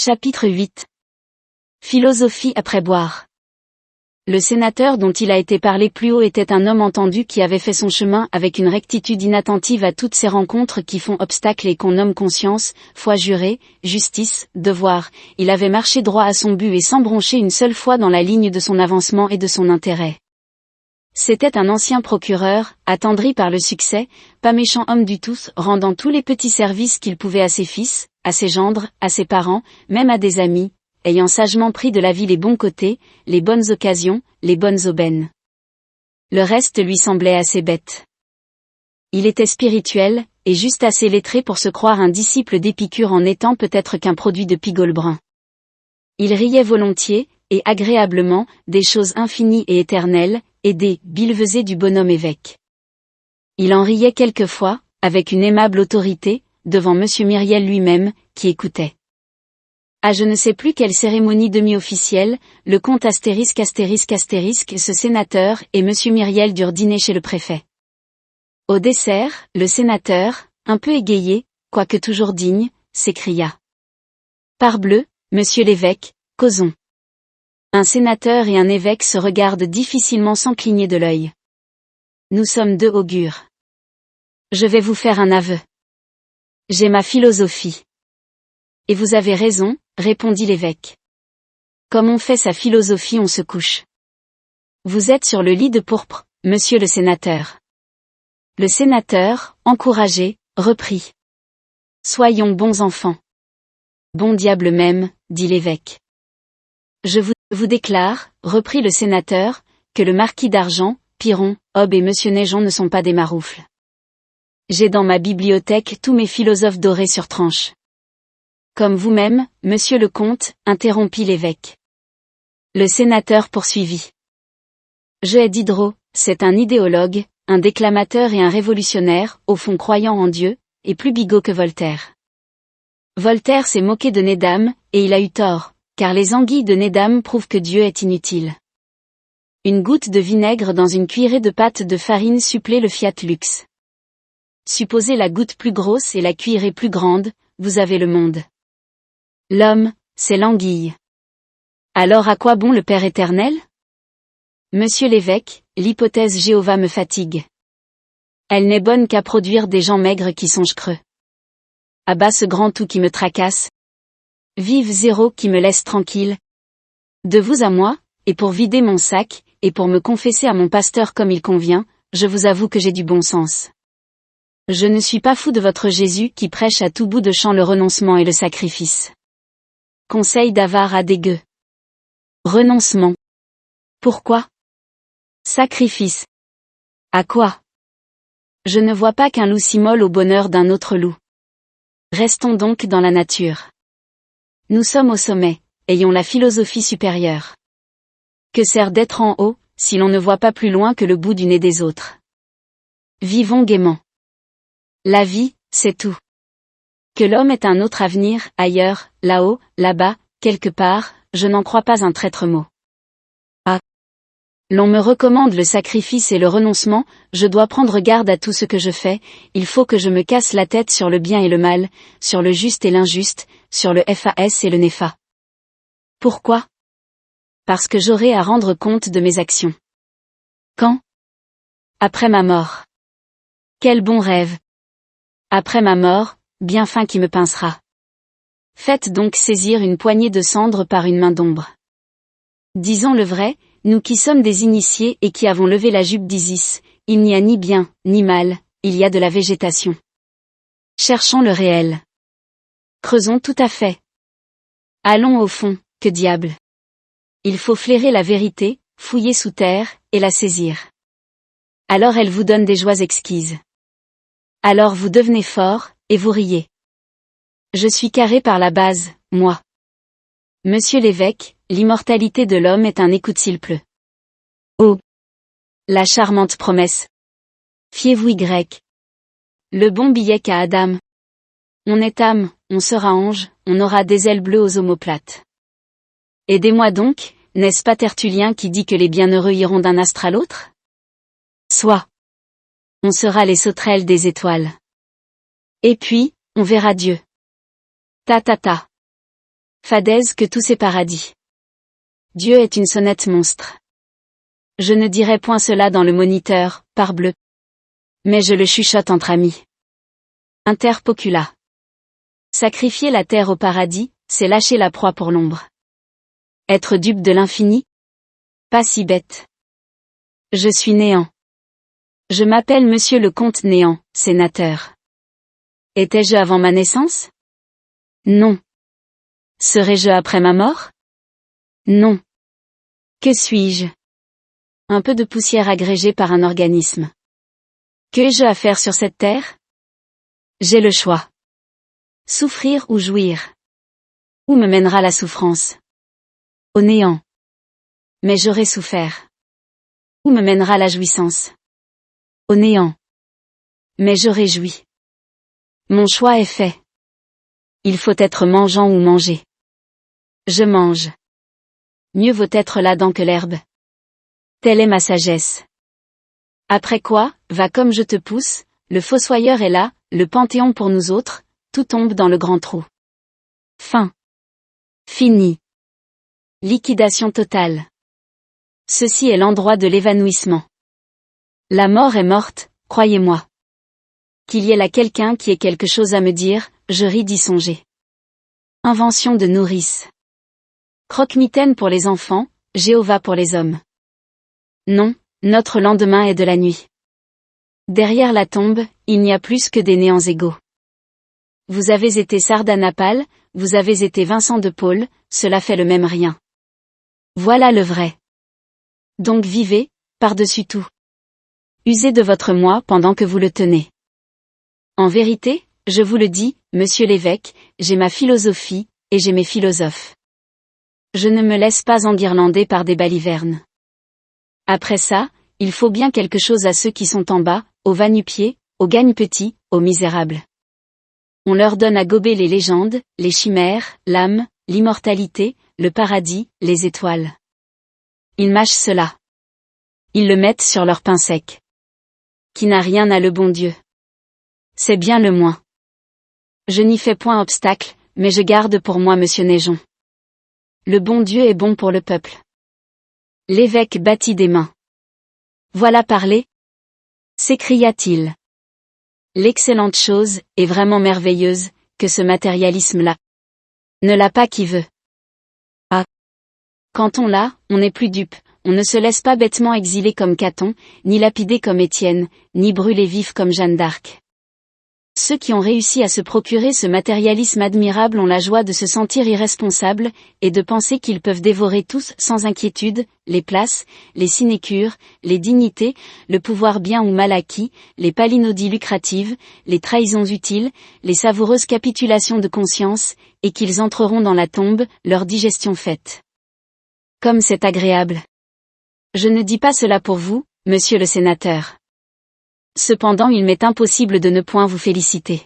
Chapitre 8. Philosophie après boire. Le sénateur dont il a été parlé plus haut était un homme entendu qui avait fait son chemin avec une rectitude inattentive à toutes ces rencontres qui font obstacle et qu'on nomme conscience, foi jurée, justice, devoir. Il avait marché droit à son but et sans broncher une seule fois dans la ligne de son avancement et de son intérêt. C'était un ancien procureur, attendri par le succès, pas méchant homme du tout, rendant tous les petits services qu'il pouvait à ses fils, à ses gendres, à ses parents, même à des amis, ayant sagement pris de la vie les bons côtés, les bonnes occasions, les bonnes aubaines. Le reste lui semblait assez bête. Il était spirituel, et juste assez lettré pour se croire un disciple d'Épicure en n'étant peut-être qu'un produit de Pigolbrun. Il riait volontiers, et agréablement, des choses infinies et éternelles, et des billevesées du bonhomme évêque. Il en riait quelquefois, avec une aimable autorité, devant monsieur Myriel lui-même, qui écoutait. À je ne sais plus quelle cérémonie demi-officielle, le comte *****, ce sénateur et monsieur Myriel durent dîner chez le préfet. Au dessert, le sénateur, un peu égayé, quoique toujours digne, s'écria. Parbleu, monsieur l'évêque, causons. Un sénateur et un évêque se regardent difficilement sans cligner de l'œil. Nous sommes deux augures. Je vais vous faire un aveu. J'ai ma philosophie. Et vous avez raison, répondit l'évêque. Comme on fait sa philosophie on se couche. Vous êtes sur le lit de pourpre, monsieur le sénateur. Le sénateur, encouragé, reprit. Soyons bons enfants. Bon diable même, dit l'évêque. Je vous déclare, reprit le sénateur, que le marquis d'Argent, Piron, Hobbes et monsieur Naigeon ne sont pas des maroufles. J'ai dans ma bibliothèque tous mes philosophes dorés sur tranche. Comme vous-même, monsieur le comte, interrompit l'évêque. Le sénateur poursuivit. Je hais Diderot, c'est un idéologue, un déclamateur et un révolutionnaire, au fond croyant en Dieu, et plus bigot que Voltaire. Voltaire s'est moqué de Nédame, et il a eu tort, car les anguilles de Nédame prouvent que Dieu est inutile. Une goutte de vinaigre dans une cuillerée de pâte de farine supplée le fiat lux. Supposez la goutte plus grosse et la cuillerée plus grande, vous avez le monde. L'homme, c'est l'anguille. Alors à quoi bon le Père éternel? Monsieur l'évêque, l'hypothèse Jéhovah me fatigue. Elle n'est bonne qu'à produire des gens maigres qui songent creux. À bas ce grand tout qui me tracasse. Vive zéro qui me laisse tranquille. De vous à moi, et pour vider mon sac, et pour me confesser à mon pasteur comme il convient, je vous avoue que j'ai du bon sens. Je ne suis pas fou de votre Jésus qui prêche à tout bout de champ le renoncement et le sacrifice. Conseil d'avare à des gueux. Renoncement. Pourquoi? Sacrifice. À quoi? Je ne vois pas qu'un loup s'immole au bonheur d'un autre loup. Restons donc dans la nature. Nous sommes au sommet, ayons la philosophie supérieure. Que sert d'être en haut, si l'on ne voit pas plus loin que le bout du nez des autres? Vivons gaiement. La vie, c'est tout. Que l'homme ait un autre avenir, ailleurs, là-haut, là-bas, quelque part, je n'en crois pas un traître mot. Ah! L'on me recommande le sacrifice et le renoncement, je dois prendre garde à tout ce que je fais, il faut que je me casse la tête sur le bien et le mal, sur le juste et l'injuste, sur le FAS et le NEFA. Pourquoi? Parce que j'aurai à rendre compte de mes actions. Quand? Après ma mort. Quel bon rêve! Après ma mort, bien fin qui me pincera. Faites donc saisir une poignée de cendres par une main d'ombre. Disons le vrai, nous qui sommes des initiés et qui avons levé la jupe d'Isis, il n'y a ni bien, ni mal, il y a de la végétation. Cherchons le réel. Creusons tout à fait. Allons au fond, que diable. Il faut flairer la vérité, fouiller sous terre, et la saisir. Alors elle vous donne des joies exquises. Alors vous devenez fort, et vous riez. Je suis carré par la base, moi. Monsieur l'évêque, l'immortalité de l'homme est un écoute s'il pleut. Oh! La charmante promesse. Fiez-vous Y. Le bon billet qu'a Adam. On est âme, on sera ange, on aura des ailes bleues aux omoplates. Aidez-moi donc, n'est-ce pas Tertullien qui dit que les bienheureux iront d'un astre à l'autre? Soit. On sera les sauterelles des étoiles. Et puis, on verra Dieu. Ta ta ta. Fadaise que tous ces paradis. Dieu est une sonnette monstre. Je ne dirai point cela dans le Moniteur, parbleu. Mais je le chuchote entre amis. Interpocula. Sacrifier la terre au paradis, c'est lâcher la proie pour l'ombre. Être dupe de l'infini? Pas si bête. Je suis Néant. Je m'appelle Monsieur le comte Néant, sénateur. Étais-je avant ma naissance? Non. Serais-je après ma mort? Non. Que suis-je? Un peu de poussière agrégée par un organisme. Qu'ai-je à faire sur cette terre? J'ai le choix. Souffrir ou jouir? Où me mènera la souffrance? Au néant. Mais j'aurai souffert. Où me mènera la jouissance? Au néant. Mais j'aurai joui. Mon choix est fait. Il faut être mangeant ou manger. Je mange. Mieux vaut être l'Adam que l'herbe. Telle est ma sagesse. Après quoi, va comme je te pousse, le fossoyeur est là, le panthéon pour nous autres, tout tombe dans le grand trou. Fin. Fini. Liquidation totale. Ceci est l'endroit de l'évanouissement. La mort est morte, croyez-moi. Qu'il y ait là quelqu'un qui ait quelque chose à me dire, je ris d'y songer. Invention de nourrice. Croque-mitaine pour les enfants, Jéhovah pour les hommes. Non, notre lendemain est de la nuit. Derrière la tombe, il n'y a plus que des néants égaux. Vous avez été Sardanapale, vous avez été Vincent de Paul, cela fait le même rien. Voilà le vrai. Donc vivez, par-dessus tout. Usez de votre moi pendant que vous le tenez. En vérité, je vous le dis, monsieur l'évêque, j'ai ma philosophie, et j'ai mes philosophes. Je ne me laisse pas enguirlander par des balivernes. Après ça, il faut bien quelque chose à ceux qui sont en bas, aux va-nu-pieds, aux gagne-petits, aux misérables. On leur donne à gober les légendes, les chimères, l'âme, l'immortalité, le paradis, les étoiles. Ils mâchent cela. Ils le mettent sur leur pain sec. Qui n'a rien à le bon Dieu. C'est bien le moins. Je n'y fais point obstacle, mais je garde pour moi monsieur Neigeon. Le bon Dieu est bon pour le peuple. L'évêque battit des mains. Voilà parler, s'écria-t-il. L'excellente chose, est vraiment merveilleuse, que ce matérialisme-là. Ne l'a pas qui veut. Ah. Quand on l'a, on n'est plus dupe, on ne se laisse pas bêtement exiler comme Caton, ni lapider comme Étienne, ni brûler vif comme Jeanne d'Arc. Ceux qui ont réussi à se procurer ce matérialisme admirable ont la joie de se sentir irresponsables, et de penser qu'ils peuvent dévorer tous sans inquiétude, les places, les sinécures, les dignités, le pouvoir bien ou mal acquis, les palinodies lucratives, les trahisons utiles, les savoureuses capitulations de conscience, et qu'ils entreront dans la tombe, leur digestion faite. Comme c'est agréable. Je ne dis pas cela pour vous, monsieur le sénateur. Cependant il m'est impossible de ne point vous féliciter.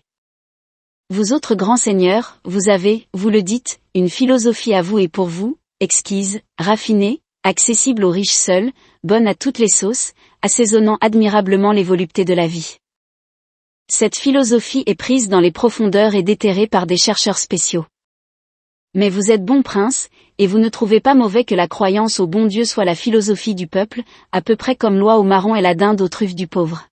Vous autres grands seigneurs, vous avez, vous le dites, une philosophie à vous et pour vous, exquise, raffinée, accessible aux riches seuls, bonne à toutes les sauces, assaisonnant admirablement les voluptés de la vie. Cette philosophie est prise dans les profondeurs et déterrée par des chercheurs spéciaux. Mais vous êtes bon prince, et vous ne trouvez pas mauvais que la croyance au bon Dieu soit la philosophie du peuple, à peu près comme l'oie au marron et la dinde aux truffes du pauvre.